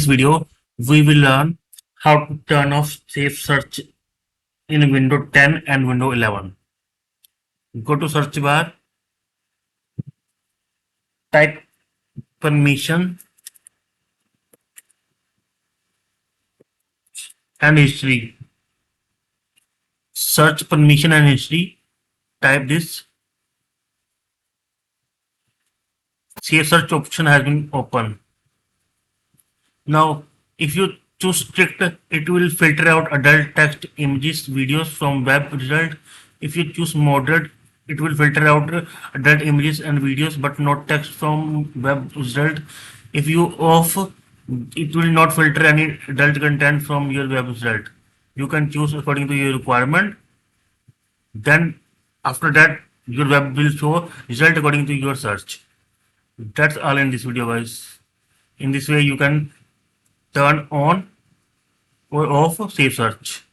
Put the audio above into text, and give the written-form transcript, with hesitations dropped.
this video, we will learn how to turn off Safe Search in Windows 10 and Windows 11. Go to search bar, type permission and history. Search permission and history. Type this. Safe Search option has been opened. Now, if you choose strict, it will filter out adult text, images, videos from web result. If you choose moderate, it will filter out adult images and videos but not text from web result. If you off, it will not filter any adult content from your web result. You can choose according to your requirement. Then after that, your web will show result according to your search. That's all in this video, guys. In this way, you can turn on or off Safe Search.